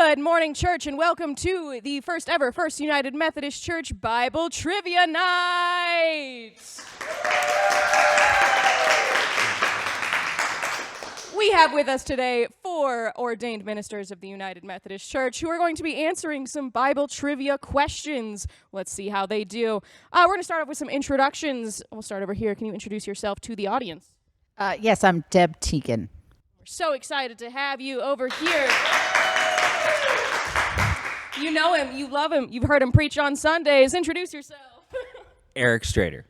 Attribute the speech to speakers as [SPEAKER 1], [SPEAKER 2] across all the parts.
[SPEAKER 1] Good morning, church, and welcome to the first ever First United Methodist Church Bible Trivia Night. We have with us today 4 ordained ministers of the United Methodist Church who are going to be answering some Bible trivia questions. Let's see how they do. We're going to start off with some introductions. We'll start over here. Can you introduce yourself to the audience?
[SPEAKER 2] Yes, I'm Deb Teagan.
[SPEAKER 1] We're so excited to have you over here. You know him, you love him, you've heard him preach on Sundays. Introduce yourself.
[SPEAKER 3] Eric Strader.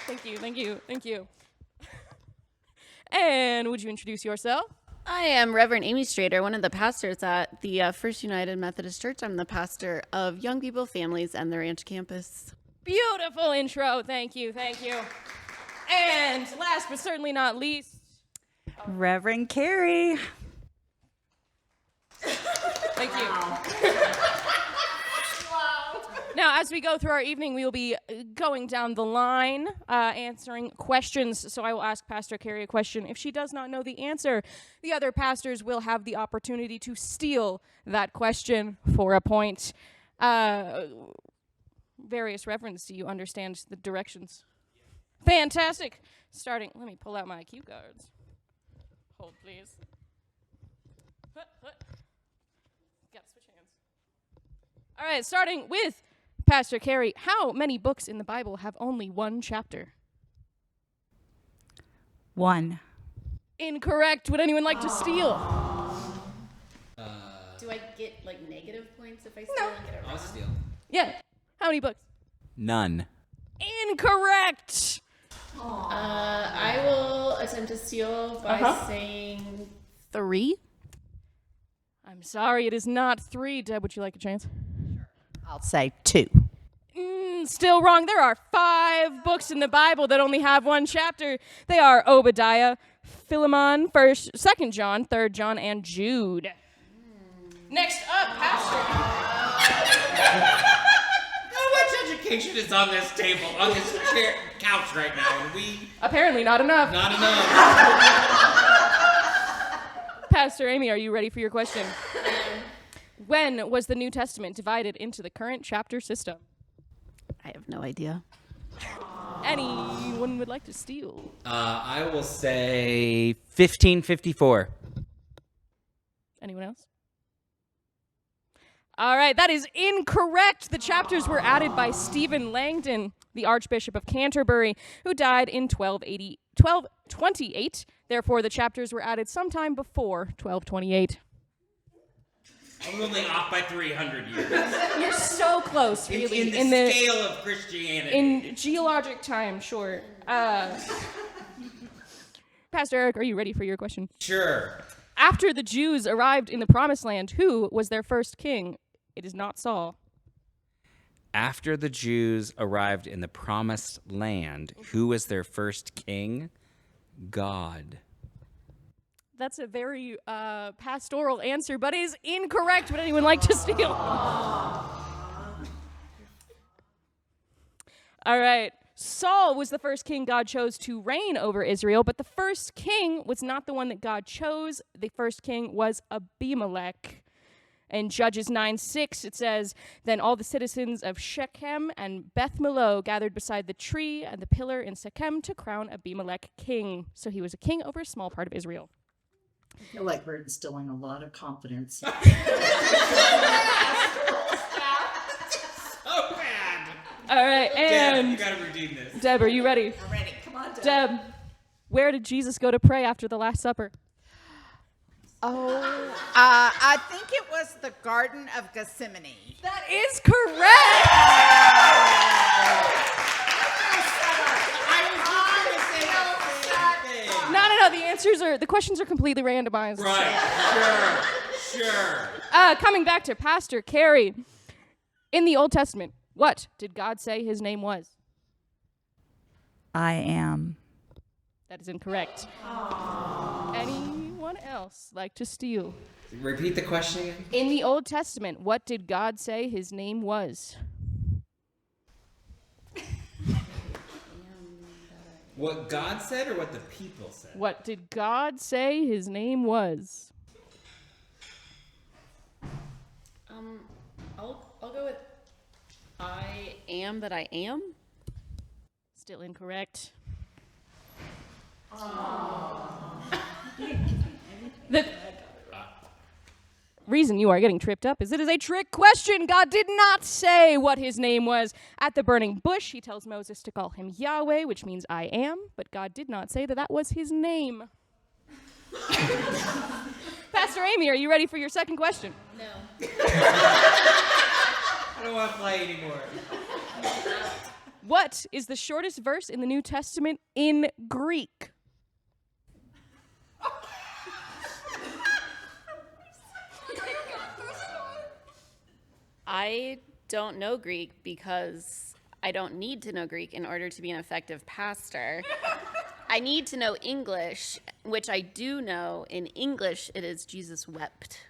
[SPEAKER 1] Thank you. And would you introduce yourself?
[SPEAKER 4] I am Reverend Amy Strader, one of the pastors at the First United Methodist Church. I'm the pastor of Young People, Families, and the Ranch Campus.
[SPEAKER 1] Beautiful intro. Thank you. And last but certainly not least,
[SPEAKER 5] Reverend Carrie.
[SPEAKER 1] Thank you. Now, as we go through our evening, we will be going down the line, answering questions. So I will ask Pastor Carrie a question. If she does not know the answer, the other pastors will have the opportunity to steal that question for a point. Various reverends, do you understand the directions? Fantastic. Starting, let me pull out my cue cards. Hold, please. Gotta switch hands. All right, starting with Pastor Carrie. How many books in the Bible have only one chapter?
[SPEAKER 5] 1.
[SPEAKER 1] Incorrect. Would anyone like to steal?
[SPEAKER 4] Do I get, negative points if I steal and get it wrong?
[SPEAKER 3] I'll steal.
[SPEAKER 1] Yeah. How many books?
[SPEAKER 3] None.
[SPEAKER 1] Incorrect.
[SPEAKER 4] I will attempt to steal by saying 3.
[SPEAKER 1] I'm sorry, it is not 3. Deb, would you like a chance?
[SPEAKER 2] I'll say 2.
[SPEAKER 1] Still wrong. There are 5 books in the Bible that only have one chapter. They are Obadiah, Philemon, 1st, 2nd John, 3rd John, and Jude. Next up, Pastor.
[SPEAKER 3] How much education is on this table, on this couch right now? And we...
[SPEAKER 1] Apparently not enough.
[SPEAKER 3] Not enough.
[SPEAKER 1] Pastor Amy, are you ready for your question? When was the New Testament divided into the current chapter system?
[SPEAKER 4] I have no idea.
[SPEAKER 1] Anyone would like to steal?
[SPEAKER 3] I will say 1554.
[SPEAKER 1] Anyone else? All right, that is incorrect. The chapters were added by Stephen Langton, the Archbishop of Canterbury, who died in 1228. Therefore, the chapters were added sometime before 1228.
[SPEAKER 3] I was only off by 300 years.
[SPEAKER 1] You're so close, really.
[SPEAKER 3] In the scale of Christianity.
[SPEAKER 1] In geologic time, sure. Pastor Eric, are you ready for your question?
[SPEAKER 3] Sure.
[SPEAKER 1] After the Jews arrived in the Promised Land, who was their first king? It is not Saul.
[SPEAKER 3] After the Jews arrived in the Promised Land, who was their first king? God.
[SPEAKER 1] That's a very pastoral answer, but is incorrect. Would anyone like to steal? All right. Saul was the first king God chose to reign over Israel, but the first king was not the one that God chose. The first king was Abimelech. In Judges 9:6, it says, "Then all the citizens of Shechem and Beth Millo gathered beside the tree and the pillar in Shechem to crown Abimelech king." So he was a king over a small part of Israel.
[SPEAKER 6] I feel like we're instilling a lot of confidence.
[SPEAKER 3] So bad.
[SPEAKER 1] All right,
[SPEAKER 3] Deb,
[SPEAKER 1] and
[SPEAKER 3] you gotta redeem this.
[SPEAKER 1] Deb, are you ready?
[SPEAKER 6] I'm ready. Come on,
[SPEAKER 1] Deb, where did Jesus go to pray after the Last Supper?
[SPEAKER 2] I think it was the Garden of Gethsemane.
[SPEAKER 1] That is correct! No, the questions are completely randomized.
[SPEAKER 3] Right, sure.
[SPEAKER 1] Coming back to Pastor Carrie. In the Old Testament, what did God say his name was?
[SPEAKER 5] I am.
[SPEAKER 1] That is incorrect. Anyone else like to steal?
[SPEAKER 3] Repeat the question again.
[SPEAKER 1] In the Old Testament, what did God say his name was?
[SPEAKER 3] What God said or what the people said?
[SPEAKER 1] What did God say his name was?
[SPEAKER 4] I'll go with I am that I am.
[SPEAKER 1] Still incorrect. The reason you are getting tripped up is it is a trick question. God did not say what his name was. At the burning bush, he tells Moses to call him Yahweh, which means I am, but God did not say that that was his name. Pastor Amy, are you ready for your second question?
[SPEAKER 4] No.
[SPEAKER 3] I don't want to play anymore.
[SPEAKER 1] What is the shortest verse in the New Testament in Greek?
[SPEAKER 4] I don't know Greek because I don't need to know Greek in order to be an effective pastor. I need to know English, which I do know. In English, it is Jesus wept.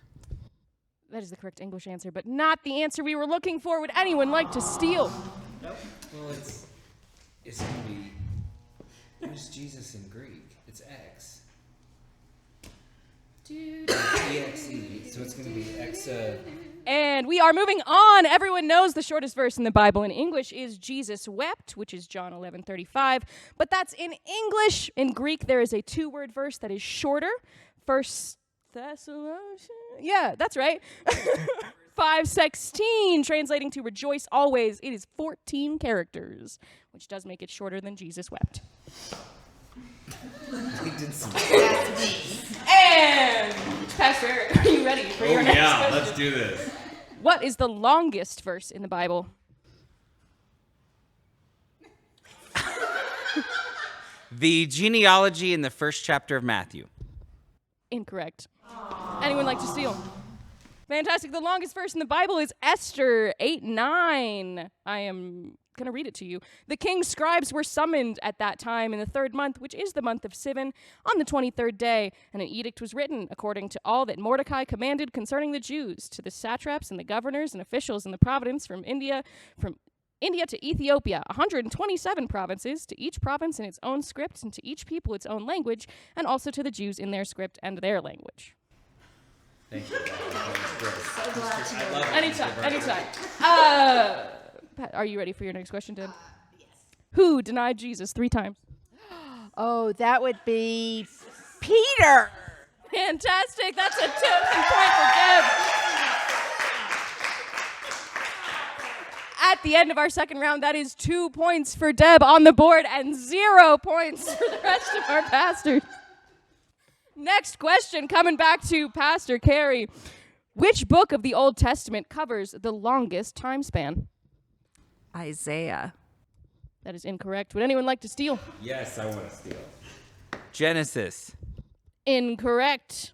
[SPEAKER 1] That is the correct English answer, but not the answer we were looking for. Would anyone like to steal?
[SPEAKER 3] Nope. Well, it's going to be, where's Jesus in Greek? It's X. E-X-E, so it's going to be X.
[SPEAKER 1] And we are moving on. Everyone knows the shortest verse in the Bible in English is Jesus wept, which is John 11:35. But that's in English. In Greek, there is a two-word verse that is shorter. First Thessalonians. Yeah, that's right. 5:16, translating to rejoice always. It is 14 characters, which does make it shorter than Jesus wept. And Pastor Eric, are you ready for your next question?
[SPEAKER 3] Let's do this.
[SPEAKER 1] What is the longest verse in the Bible?
[SPEAKER 3] The genealogy in the first chapter of Matthew.
[SPEAKER 1] Incorrect. Anyone like to steal? Fantastic. The longest verse in the Bible is Esther 8:9. I am going to read it to you. The king's scribes were summoned at that time in the 3rd month, which is the month of Sivan, on the 23rd day, and an edict was written according to all that Mordecai commanded concerning the Jews, to the satraps and the governors and officials in the province from India to Ethiopia, 127 provinces, to each province in its own script, and to each people its own language, and also to the Jews in their script and their language.
[SPEAKER 3] Thank you.
[SPEAKER 6] So glad to know.
[SPEAKER 1] Anytime. Are you ready for your next question, Deb?
[SPEAKER 2] Yes.
[SPEAKER 1] Who denied Jesus 3 times?
[SPEAKER 2] Oh, that would be Peter.
[SPEAKER 1] Fantastic. That's a 2-point for Deb. At the end of our second round, that is 2 points for Deb on the board and 0 points for the rest of our pastors. Next question, coming back to Pastor Carey. Which book of the Old Testament covers the longest time span?
[SPEAKER 5] Isaiah.
[SPEAKER 1] That is incorrect. Would anyone like to steal?
[SPEAKER 3] Yes, I want to steal. Genesis.
[SPEAKER 1] Incorrect.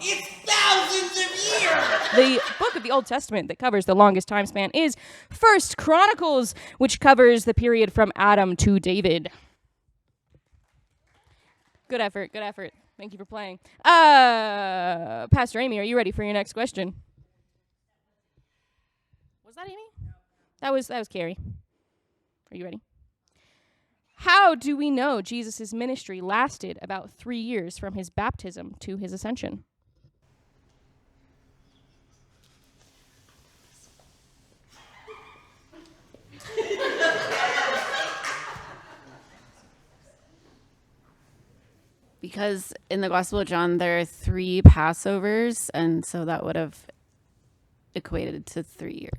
[SPEAKER 2] It's thousands of years.
[SPEAKER 1] The book of the Old Testament that covers the longest time span is 1 Chronicles, which covers the period from Adam to David. Good effort. Thank you for playing. Pastor Amy, are you ready for your next question? Was that Amy? No. That was Carrie. Are you ready? How do we know Jesus' ministry lasted about 3 years from his baptism to his ascension?
[SPEAKER 4] Because in the Gospel of John, there are 3 Passovers, and so that would have equated to 3 years.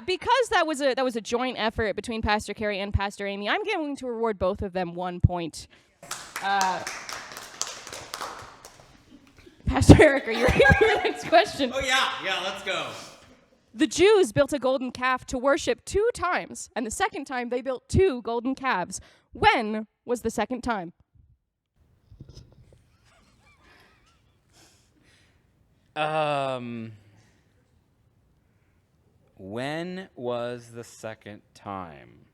[SPEAKER 1] Because that was a joint effort between Pastor Carey and Pastor Amy, I'm going to reward both of them 1 point. Pastor Eric, are you ready for your next question?
[SPEAKER 3] Oh, yeah, let's go.
[SPEAKER 1] The Jews built a golden calf to worship 2 times, and the second time they built 2 golden calves. When was the second time?
[SPEAKER 3] When was the second time?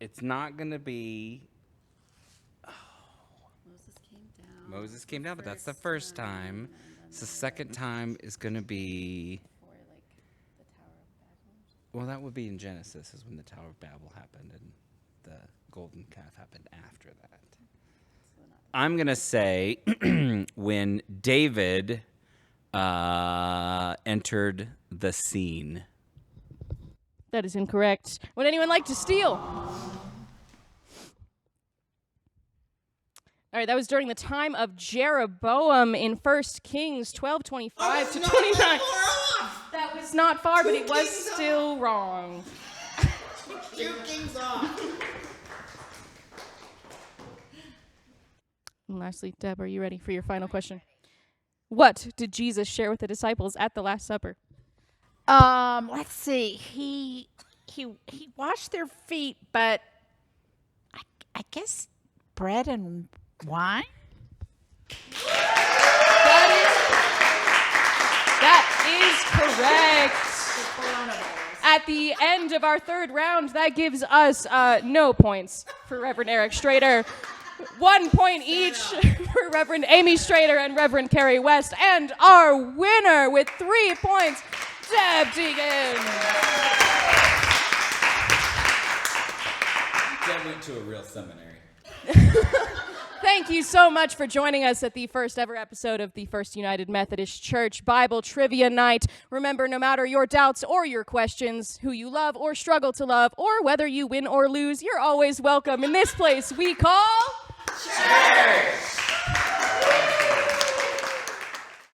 [SPEAKER 3] It's not going to be... Moses came down, but that's the first time. So the second time is going to be... Well, that would be in Genesis, is when the Tower of Babel happened, and the golden calf happened after that. I'm going to say when David entered the scene?
[SPEAKER 1] That is incorrect. Would anyone like to steal? All right, that was during the time of Jeroboam in 1 Kings 12:25 to 29. That was not far, but it was still wrong.
[SPEAKER 2] 2 kings off.
[SPEAKER 1] And lastly, Deb, are you ready for your final question? What did Jesus share with the disciples at the Last Supper?
[SPEAKER 2] Let's see. He washed their feet, but I guess bread and wine.
[SPEAKER 1] That is correct. At the end of our third round, that gives us no points for Reverend Eric Strader. 1 point each for Reverend Amy Strader and Reverend Carrie West. And our winner with 3 points, Deb Teagan.
[SPEAKER 3] Deb went to a real seminary.
[SPEAKER 1] Thank you so much for joining us at the first ever episode of the First United Methodist Church Bible Trivia Night. Remember, no matter your doubts or your questions, who you love or struggle to love, or whether you win or lose, you're always welcome in this place we call Church!